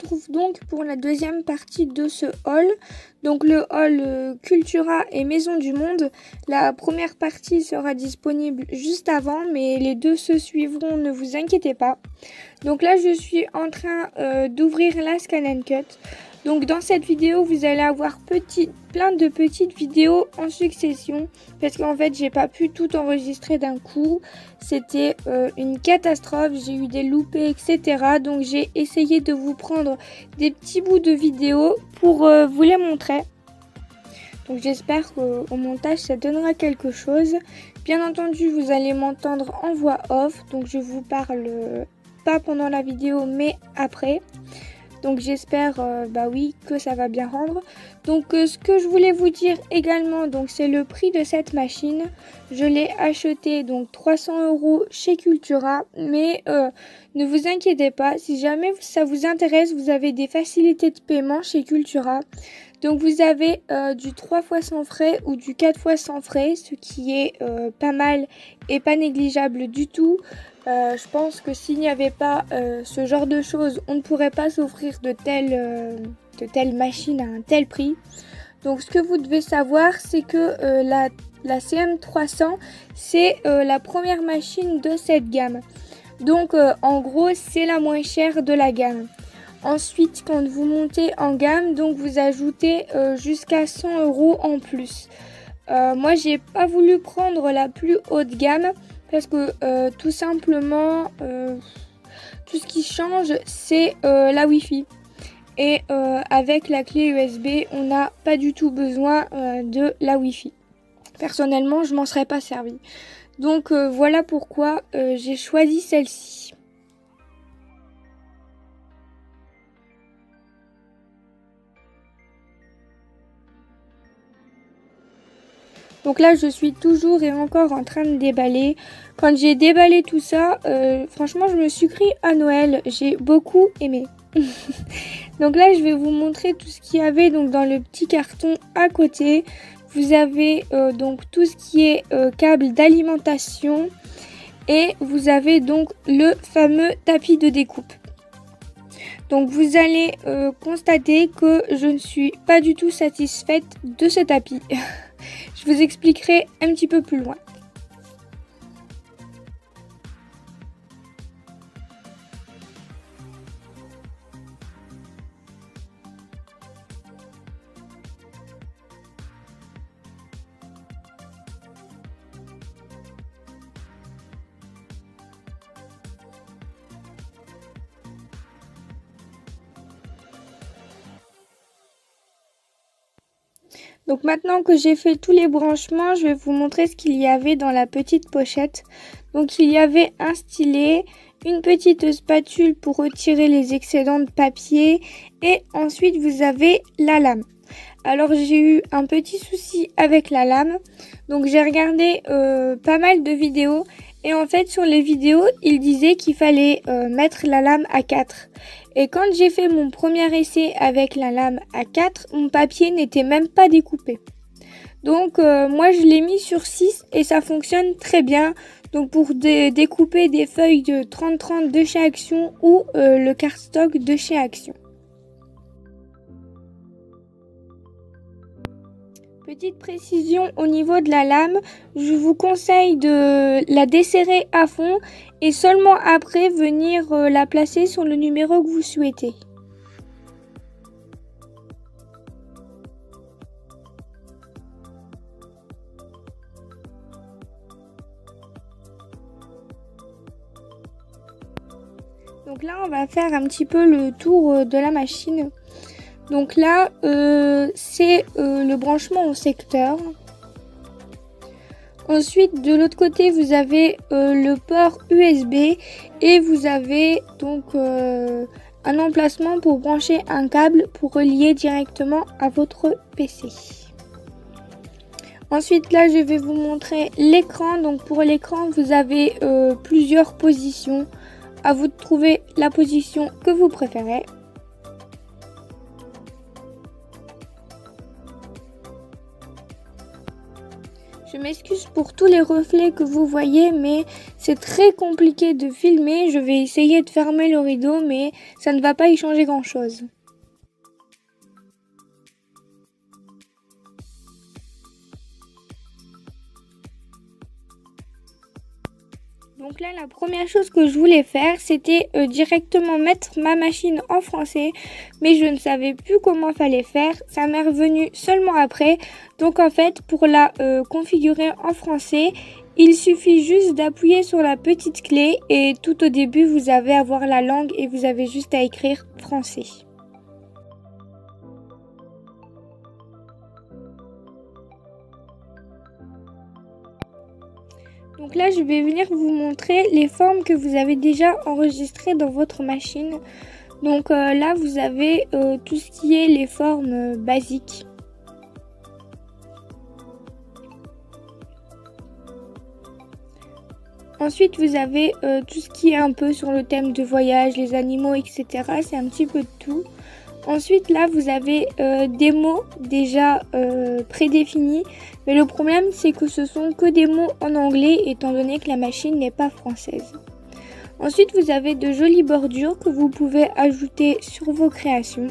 retrouve donc pour la deuxième partie de ce haul. Donc le haul Cultura et Maison du Monde. La première partie sera disponible juste avant, mais les deux se suivront, ne vous inquiétez pas. Donc là, je suis en train d'ouvrir la Scan & Cut. Donc dans cette vidéo, vous allez avoir plein de petites vidéos en succession parce qu'en fait, j'ai pas pu tout enregistrer d'un coup. C'était une catastrophe, j'ai eu des loupés, etc. Donc j'ai essayé de vous prendre des petits bouts de vidéos pour vous les montrer. Donc j'espère qu'au montage, ça donnera quelque chose. Bien entendu, vous allez m'entendre en voix off. Donc je vous parle pas pendant la vidéo, mais après. Donc j'espère oui, que ça va bien rendre. Donc ce que je voulais vous dire également, donc c'est le prix de cette machine. Je l'ai acheté donc 300 € chez Cultura. Mais ne vous inquiétez pas, si jamais ça vous intéresse, vous avez des facilités de paiement chez Cultura. Donc vous avez du 3 fois sans frais ou du 4 fois sans frais, ce qui est pas mal et pas négligeable du tout. Je pense que s'il n'y avait pas ce genre de choses, on ne pourrait pas s'offrir de telles machines à un tel prix. Donc ce que vous devez savoir, c'est que la CM300, c'est la première machine de cette gamme. Donc en gros, c'est la moins chère de la gamme. Ensuite, quand vous montez en gamme, donc vous ajoutez jusqu'à 100 € en plus. Moi, j'ai pas voulu prendre la plus haute gamme parce que tout simplement, tout ce qui change, c'est la Wi-Fi. Et avec la clé USB, on n'a pas du tout besoin de la Wi-Fi. Personnellement, je m'en serais pas servi. Donc voilà pourquoi j'ai choisi celle-ci. Donc là, je suis toujours et encore en train de déballer. Quand j'ai déballé tout ça, franchement, je me suis pris à Noël. J'ai beaucoup aimé. Donc là, je vais vous montrer tout ce qu'il y avait donc dans le petit carton à côté. Vous avez donc tout ce qui est câble d'alimentation. Et vous avez donc le fameux tapis de découpe. Donc vous allez constater que je ne suis pas du tout satisfaite de ce tapis. Je vous expliquerai un petit peu plus loin. Donc maintenant que j'ai fait tous les branchements, je vais vous montrer ce qu'il y avait dans la petite pochette. Donc il y avait un stylet, une petite spatule pour retirer les excédents de papier et ensuite vous avez la lame. Alors j'ai eu un petit souci avec la lame, donc j'ai regardé pas mal de vidéos et en fait sur les vidéos il disait qu'il fallait mettre la lame à 4. Et quand j'ai fait mon premier essai avec la lame à 4, mon papier n'était même pas découpé. Donc moi je l'ai mis sur 6 et ça fonctionne très bien. Donc pour découper des feuilles de 30-30 de chez Action ou le cardstock de chez Action. Petite précision au niveau de la lame, je vous conseille de la desserrer à fond et seulement après venir la placer sur le numéro que vous souhaitez. Donc là, on va faire un petit peu le tour de la machine. Donc là, c'est le branchement au secteur. Ensuite, de l'autre côté, vous avez le port USB et vous avez donc un emplacement pour brancher un câble pour relier directement à votre PC. Ensuite, là, je vais vous montrer l'écran. Donc pour l'écran, vous avez plusieurs positions. À vous de trouver la position que vous préférez. Je m'excuse pour tous les reflets que vous voyez, mais c'est très compliqué de filmer. Je vais essayer de fermer le rideau, mais ça ne va pas y changer grand-chose. Donc là, la première chose que je voulais faire, c'était directement mettre ma machine en français, mais je ne savais plus comment fallait faire. Ça m'est revenu seulement après. Donc en fait, pour la configurer en français, il suffit juste d'appuyer sur la petite clé et tout au début, vous avez à voir la langue et vous avez juste à écrire français. Donc là, je vais venir vous montrer les formes que vous avez déjà enregistrées dans votre machine. Donc là, vous avez tout ce qui est les formes basiques. Ensuite, vous avez tout ce qui est un peu sur le thème de voyage, les animaux, etc. C'est un petit peu de tout. Ensuite, là, vous avez des mots déjà prédéfinis. Mais le problème, c'est que ce sont que des mots en anglais, étant donné que la machine n'est pas française. Ensuite, vous avez de jolies bordures que vous pouvez ajouter sur vos créations.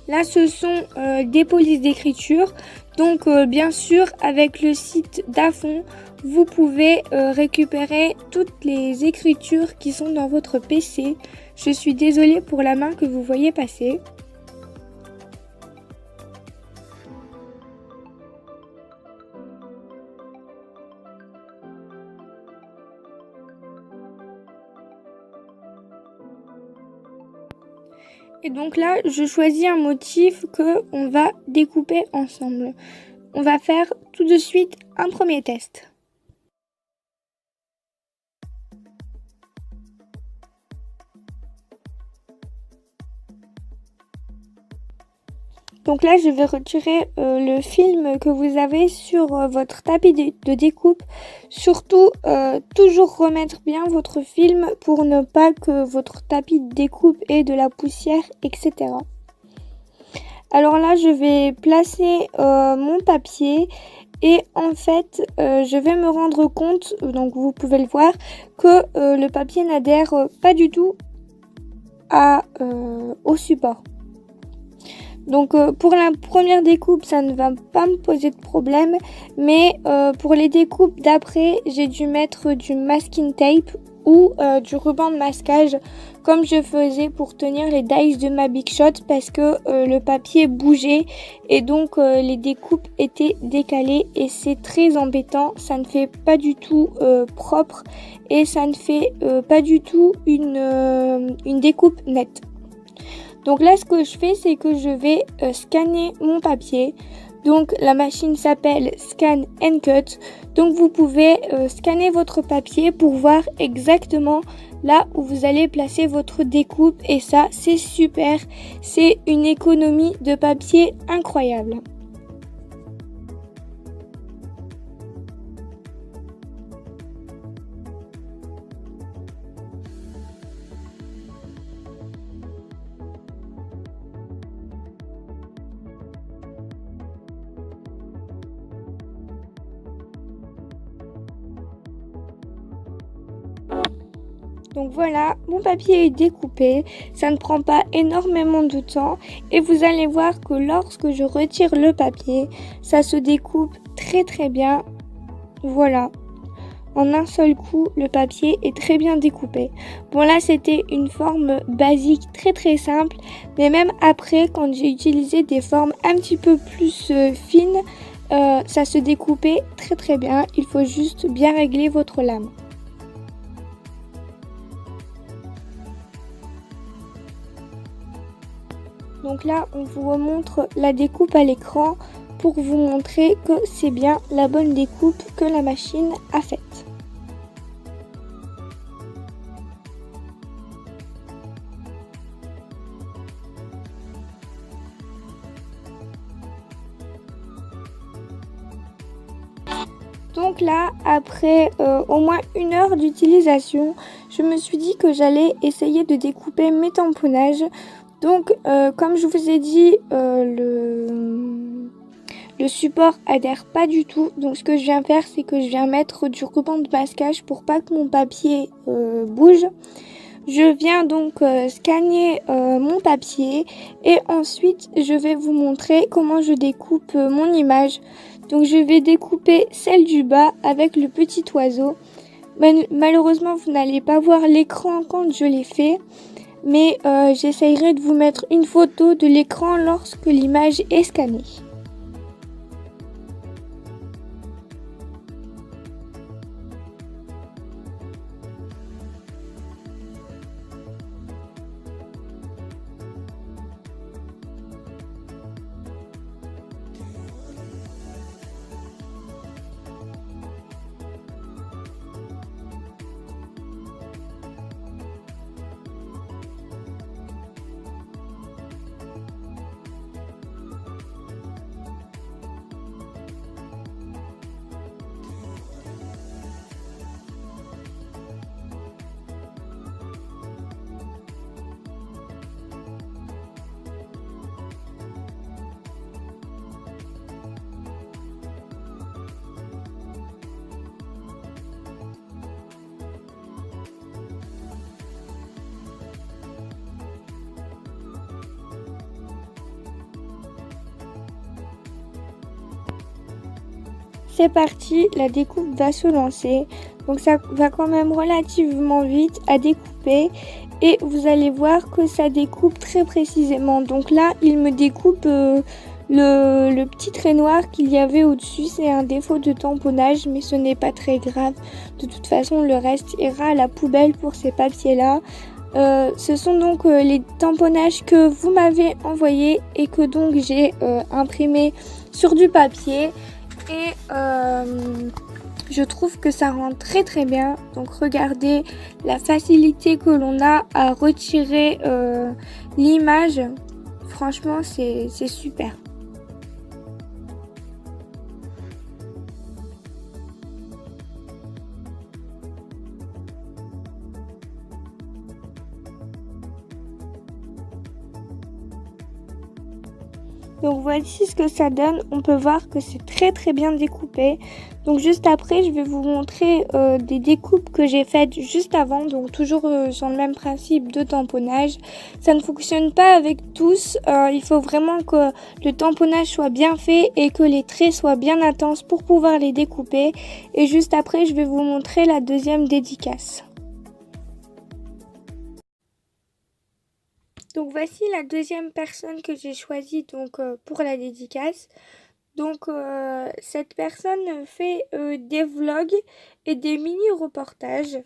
Là, ce sont des polices d'écriture. Donc, bien sûr, avec le site d'Afon, vous pouvez récupérer toutes les écritures qui sont dans votre PC. Je suis désolée pour la main que vous voyez passer. Et donc là, je choisis un motif que on va découper ensemble. On va faire tout de suite un premier test. Donc là, je vais retirer le film que vous avez sur votre tapis de découpe. Surtout, toujours remettre bien votre film pour ne pas que votre tapis de découpe ait de la poussière, etc. Alors là, je vais placer mon papier et en fait, je vais me rendre compte, donc vous pouvez le voir, que le papier n'adhère pas du tout au support. Donc pour la première découpe, ça ne va pas me poser de problème, mais pour les découpes d'après, j'ai dû mettre du masking tape ou du ruban de masquage comme je faisais pour tenir les dies de ma Big Shot parce que le papier bougeait et donc les découpes étaient décalées et c'est très embêtant, ça ne fait pas du tout propre et ça ne fait pas du tout une découpe nette. Donc là, ce que je fais, c'est que je vais scanner mon papier. Donc la machine s'appelle Scan and Cut. Donc vous pouvez scanner votre papier pour voir exactement là où vous allez placer votre découpe. Et ça, c'est super. C'est une économie de papier incroyable. Donc voilà, mon papier est découpé, ça ne prend pas énormément de temps et vous allez voir que lorsque je retire le papier, ça se découpe très bien. Voilà, en un seul coup, le papier est très bien découpé. Bon là, c'était une forme basique très simple, mais même après, quand j'ai utilisé des formes un petit peu plus fines, ça se découpait très bien. Il faut juste bien régler votre lame. Donc là, on vous remontre la découpe à l'écran pour vous montrer que c'est bien la bonne découpe que la machine a faite. Donc là, après au moins 1 heure d'utilisation, je me suis dit que j'allais essayer de découper mes tamponnages. Donc, comme je vous ai dit, le support adhère pas du tout. Donc ce que je viens faire, c'est que je viens mettre du ruban de masquage pour pas que mon papier bouge. Je viens donc scanner mon papier et ensuite je vais vous montrer comment je découpe mon image. Donc je vais découper celle du bas avec le petit oiseau. Malheureusement vous n'allez pas voir l'écran quand je l'ai fait, mais j'essayerai de vous mettre une photo de l'écran lorsque l'image est scannée. C'est parti, la découpe va se lancer. Donc ça va quand même relativement vite à découper et vous allez voir que ça découpe très précisément. Donc là, il me découpe le petit trait noir qu'il y avait au-dessus. C'est un défaut de tamponnage, mais ce n'est pas très grave. De toute façon, le reste ira à la poubelle pour ces papiers-là. Ce sont donc les tamponnages que vous m'avez envoyés et que donc j'ai imprimé sur du papier. Et je trouve que ça rend très très bien. Donc regardez la facilité que l'on a à retirer l'image. Franchement, c'est super. Donc voici ce que ça donne. On peut voir que c'est très très bien découpé. Donc juste après, je vais vous montrer des découpes que j'ai faites juste avant. Donc toujours sur le même principe de tamponnage. Ça ne fonctionne pas avec tous. Il faut vraiment que le tamponnage soit bien fait et que les traits soient bien intenses pour pouvoir les découper. Et juste après, je vais vous montrer la deuxième dédicace. Donc voici la deuxième personne que j'ai choisie donc, pour la dédicace. Donc cette personne fait des vlogs et des mini-reportages.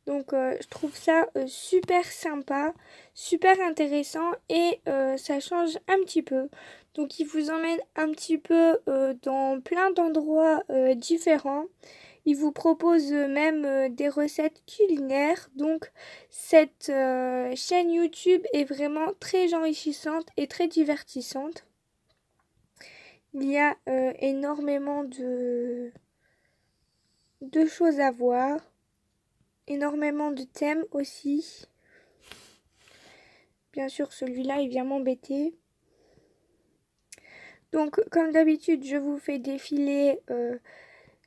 Donc je trouve ça super sympa, super intéressant et ça change un petit peu. Donc il vous emmène un petit peu dans plein d'endroits différents. Il vous propose même des recettes culinaires. Donc cette chaîne YouTube est vraiment très enrichissante et très divertissante. Il y a énormément de choses à voir. Énormément de thèmes aussi. Bien sûr, celui-là, il vient m'embêter. Donc, comme d'habitude, je vous fais défiler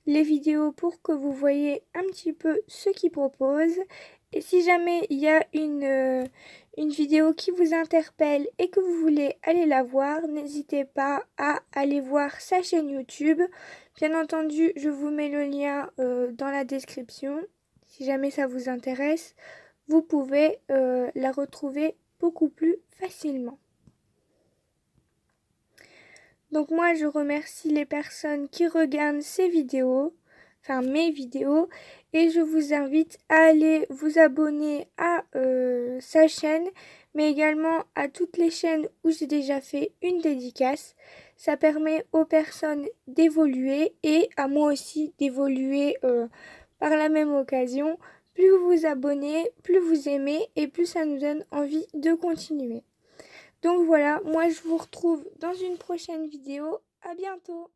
les vidéos pour que vous voyez un petit peu ce qu'il propose. Et si jamais il y a une vidéo qui vous interpelle et que vous voulez aller la voir, n'hésitez pas à aller voir sa chaîne YouTube. Bien entendu, je vous mets le lien dans la description. Si jamais ça vous intéresse, vous pouvez la retrouver beaucoup plus facilement. Donc moi, je remercie les personnes qui regardent ces vidéos, enfin mes vidéos, et je vous invite à aller vous abonner à sa chaîne, mais également à toutes les chaînes où j'ai déjà fait une dédicace. Ça permet aux personnes d'évoluer et à moi aussi d'évoluer par la même occasion. Plus vous vous abonnez, plus vous aimez et plus ça nous donne envie de continuer. Donc voilà, moi je vous retrouve dans une prochaine vidéo. À bientôt!